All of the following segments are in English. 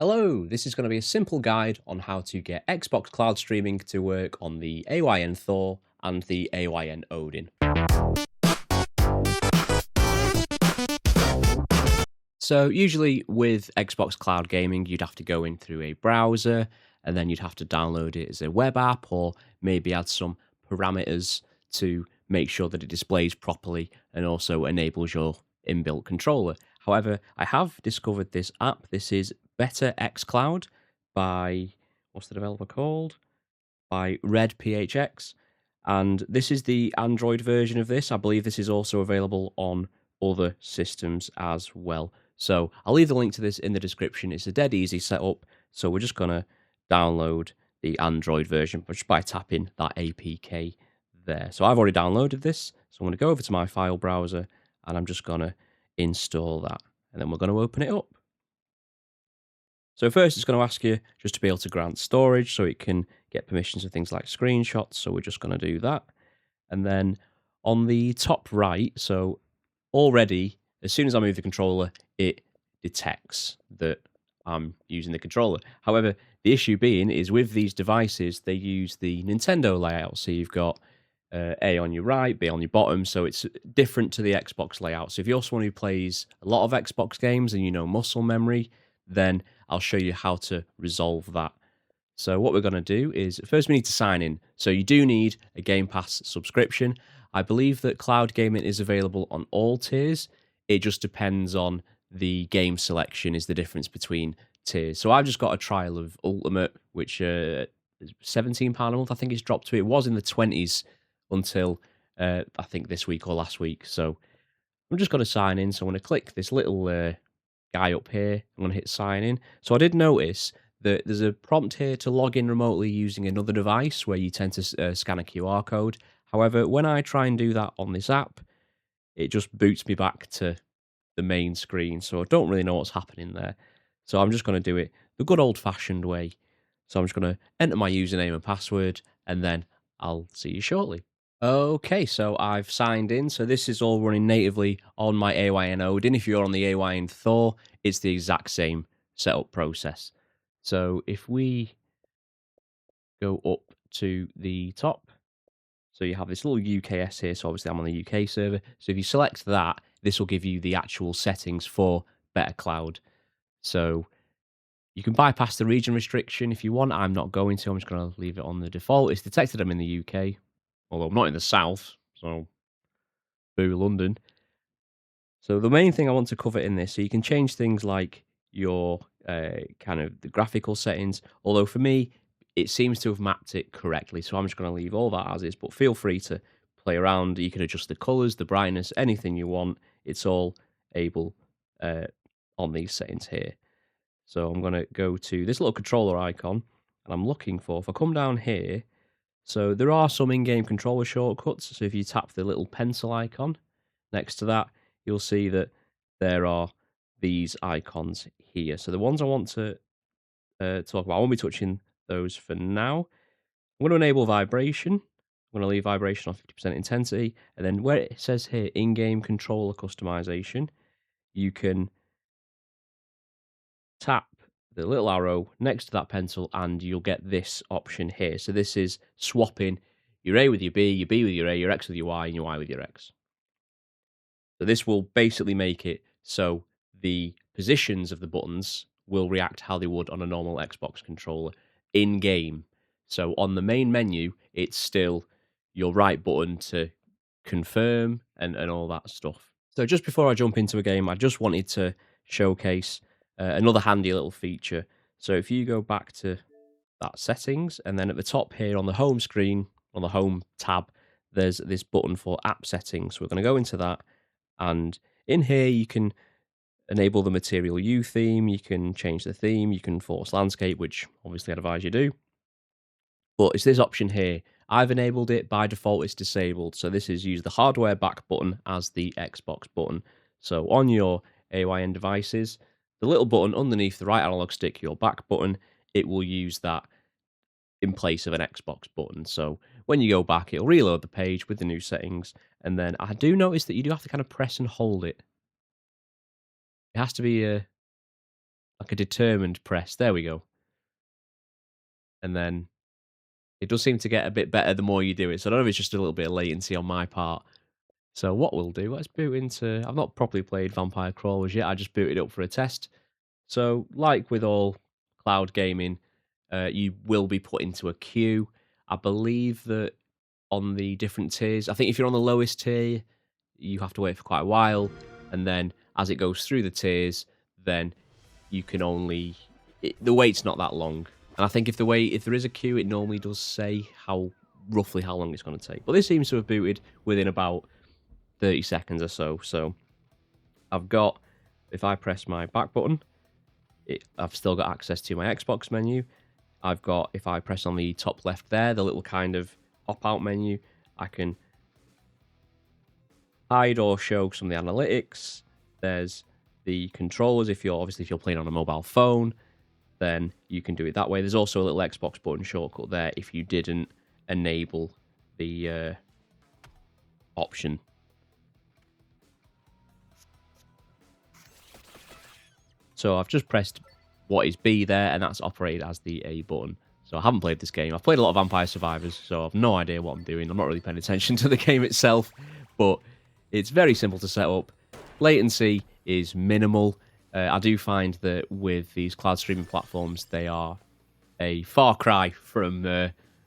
Hello, this is going to be a simple guide on how to get Xbox Cloud Streaming to work on the AYN Thor and the AYN Odin. So usually with Xbox Cloud Gaming, you'd have to go in through a browser and then you'd have to download it as a web app or maybe add some parameters to make sure that it displays properly and also enables your inbuilt controller. However, I have discovered this app. This is Better xCloud by, what's the developer called? By RedPHX. And this is the Android version of this. I believe this is also available on other systems as well. So I'll leave the link to this in the description. It's a dead easy setup. So we're just going to download the Android version just by tapping that APK there. So I've already downloaded this. So I'm going to go over to my file browser and I'm just going to install that. And then we're going to open it up. So first it's going to ask you just to be able to grant storage so it can get permissions of things like screenshots. So we're just going to do that. And then on the top right, so already, as soon as I move the controller, it detects that I'm using the controller. However, the issue being is with these devices, they use the Nintendo layout. So you've got A on your right, B on your bottom. So it's different to the Xbox layout. So if you're someone who plays a lot of Xbox games and you know muscle memory, then I'll show you how to resolve that. So what we're going to do is first we need to sign in. So you do need a Game Pass subscription. I believe that cloud gaming is available on all tiers. It just depends on the game selection is the difference between tiers. So I've just got a trial of Ultimate, which is £17 a month. I think it's dropped to it was in the 20s until I think this week or last week. So I'm just going to sign in. So I'm going to click this little guy up here. I'm going to hit sign in. So I did notice that there's a prompt here to log in remotely using another device where you tend to scan a QR code. However, when I try and do that on this app, it just boots me back to the main screen. So I don't really know what's happening there. So I'm just going to do it the good old fashioned way. So I'm just going to enter my username and password and then I'll see you shortly. Okay, so I've signed in. So this is all running natively on my AYN Odin. If you're on the AYN Thor, it's the exact same setup process. So if we go up to the top, so you have this little UKS here. So obviously I'm on the UK server. So if you select that, this will give you the actual settings for Better Cloud. So you can bypass the region restriction if you want. I'm not going to. I'm just going to leave it on the default. It's detected I'm in the UK, although I'm not in the south. So boo London. So the main thing I want to cover in this, so you can change things like your kind of the graphical settings. Although for me, it seems to have mapped it correctly. So I'm just going to leave all that as is, but feel free to play around. You can adjust the colors, the brightness, anything you want. It's all able on these settings here. So I'm going to go to this little controller icon and I'm looking for, if I come down here, so there are some in-game controller shortcuts. So if you tap the little pencil icon next to that, you'll see that there are these icons here. So the ones I want to talk about, I won't be touching those for now. I'm going to enable vibration. I'm going to leave vibration on 50% intensity. And then where it says here, in-game controller customization, you can tap the little arrow next to that pencil and you'll get this option here. So this is swapping your A with your B with your A, your X with your Y, and your Y with your X. So this will basically make it so the positions of the buttons will react how they would on a normal Xbox controller in game. So on the main menu, it's still your right button to confirm and all that stuff. So just before I jump into a game, I just wanted to showcase another handy little feature. So if you go back to that settings, and then at the top here on the home screen, on the home tab, there's this button for app settings. So we're going to go into that. And in here, you can enable the Material U theme. You can change the theme. You can force landscape, which obviously I'd advise you do. But it's this option here. I've enabled it. By default, it's disabled. So this is use the hardware back button as the Xbox button. So on your AYN devices, the little button underneath the right analog stick, your back button, it will use that in place of an Xbox button. So when you go back, it'll reload the page with the new settings. And then I do notice that you do have to kind of press and hold it. It has to be like a determined press. There we go. And then it does seem to get a bit better the more you do it. So I don't know if it's just a little bit of latency on my part. So what we'll do, let's boot into... I've not properly played Vampire Crawlers yet. I just booted up for a test. So like with all cloud gaming, you will be put into a queue. I believe that on the different tiers, I think if you're on the lowest tier, you have to wait for quite a while. And then as it goes through the tiers, then you can only... the wait's not that long. And I think if there is a queue, it normally does say roughly how long it's going to take. But this seems to have booted within about 30 seconds or so. So I've got, if I press my back button, I've still got access to my Xbox menu. I've got, if I press on the top left there, the little kind of pop-out menu, I can hide or show some of the analytics. There's the controllers. If you're playing on a mobile phone, then you can do it that way. There's also a little Xbox button shortcut there if you didn't enable the option. So I've just pressed what is B there, and that's operated as the A button. So I haven't played this game. I've played a lot of Vampire Survivors, so I've no idea what I'm doing. I'm not really paying attention to the game itself, but it's very simple to set up. Latency is minimal. I do find that with these cloud streaming platforms, they are a far cry from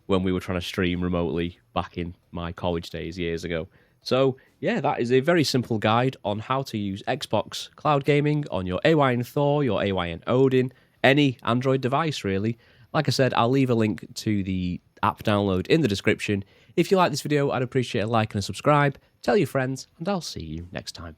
when we were trying to stream remotely back in my college days years ago. So yeah, that is a very simple guide on how to use Xbox cloud gaming on your AYN Thor, your AYN Odin, any Android device really. Like I said, I'll leave a link to the app download in the description. If you like this video, I'd appreciate a like and a subscribe. Tell your friends, and I'll see you next time.